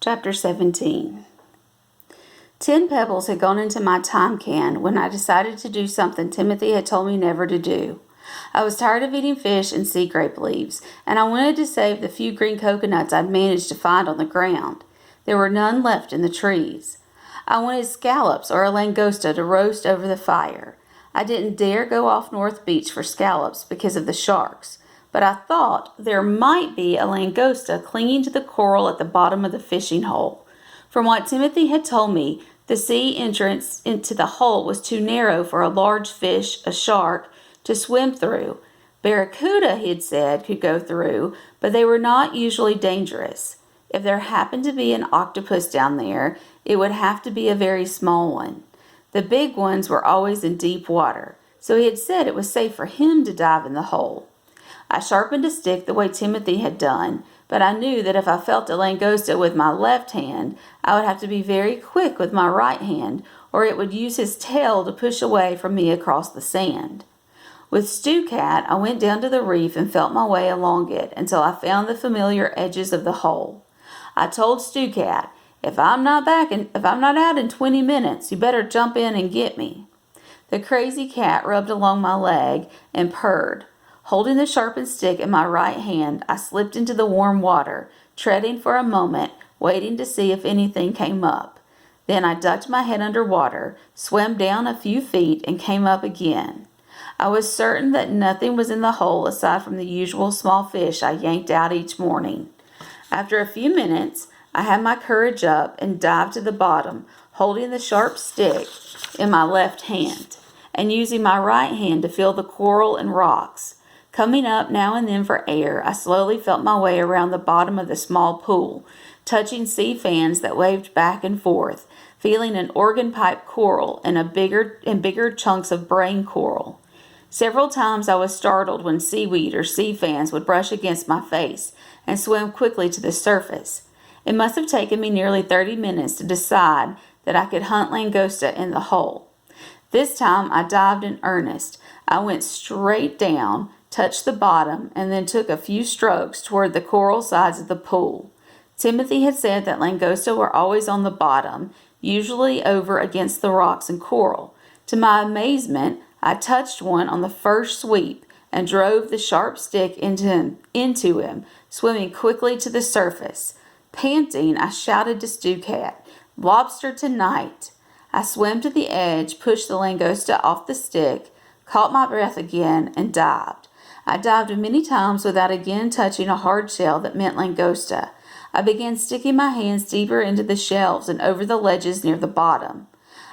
Chapter 17. 10 pebbles had gone into my time can when I decided to do something Timothy had told me never to do. I was tired of eating fish and sea grape leaves, and I wanted to save the few green coconuts I'd managed to find on the ground. There were none left in the trees. I wanted scallops or a langosta to roast over the fire. I didn't dare go off North Beach for scallops because of the sharks, but I thought there might be a langosta clinging to the coral at the bottom of the fishing hole. From what Timothy had told me, the sea entrance into the hole was too narrow for a large fish, a shark, to swim through. Barracuda, he had said, could go through, but they were not usually dangerous. If there happened to be an octopus down there, it would have to be a very small one. The big ones were always in deep water, so he had said it was safe for him to dive in the hole. I sharpened a stick the way Timothy had done, but I knew that if I felt a langosta with my left hand, I would have to be very quick with my right hand, or it would use his tail to push away from me across the sand. With Stu Cat, I went down to the reef and felt my way along it until I found the familiar edges of the hole. I told Stu Cat, if I'm not out in 20 minutes, you better jump in and get me. The crazy cat rubbed along my leg and purred. Holding the sharpened stick in my right hand, I slipped into the warm water, treading for a moment, waiting to see if anything came up. Then I ducked my head under water, swam down a few feet, and came up again. I was certain that nothing was in the hole aside from the usual small fish I yanked out each morning. After a few minutes, I had my courage up and dived to the bottom, holding the sharp stick in my left hand, and using my right hand to feel the coral and rocks. Coming up now and then for air, I slowly felt my way around the bottom of the small pool, touching sea fans that waved back and forth, feeling an organ pipe coral and bigger chunks of brain coral. Several times I was startled when seaweed or sea fans would brush against my face and swim quickly to the surface. It must have taken me nearly 30 minutes to decide that I could hunt langosta in the hole. This time I dived in earnest. I went straight down, touched the bottom, and then took a few strokes toward the coral sides of the pool. Timothy had said that langosta were always on the bottom, usually over against the rocks and coral. To my amazement, I touched one on the first sweep and drove the sharp stick into him, swimming quickly to the surface. Panting, I shouted to Stu Cat, "Lobster tonight!" I swam to the edge, pushed the langosta off the stick, caught my breath again, and dived. I dived many times without again touching a hard shell that meant langosta. I began sticking my hands deeper into the shelves and over the ledges near the bottom.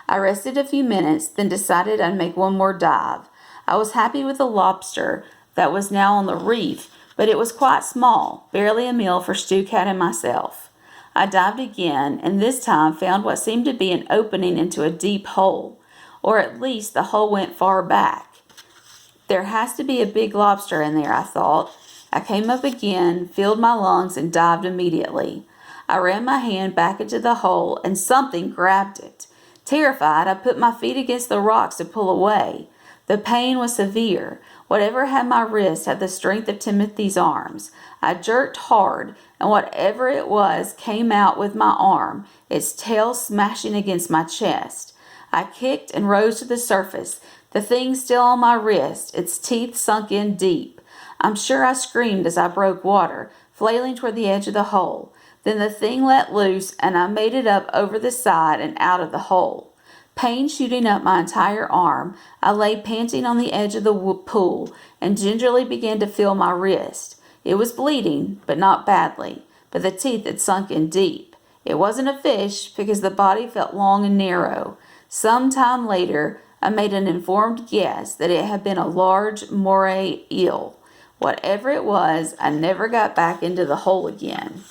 I rested a few minutes, then decided I'd make one more dive. I was happy with the lobster that was now on the reef, but it was quite small, barely a meal for Stu Cat and myself. I dived again, and this time found what seemed to be an opening into a deep hole, or at least the hole went far back. There has to be a big lobster in there, I thought. I came up again, filled my lungs, and dived immediately. I ran my hand back into the hole, and something grabbed it. Terrified, I put my feet against the rocks to pull away. The pain was severe. Whatever had my wrist had the strength of Timothy's arms. I jerked hard, and whatever it was came out with my arm, its tail smashing against my chest. I kicked and rose to the surface, the thing still on my wrist, its teeth sunk in deep. I'm sure I screamed as I broke water, flailing toward the edge of the hole. Then the thing let loose, and I made it up over the side and out of the hole. Pain shooting up my entire arm, I lay panting on the edge of the pool and gingerly began to feel my wrist. It was bleeding, but not badly, but the teeth had sunk in deep. It wasn't a fish because the body felt long and narrow. Some time later, I made an informed guess that it had been a large moray eel. Whatever it was, I never got back into the hole again.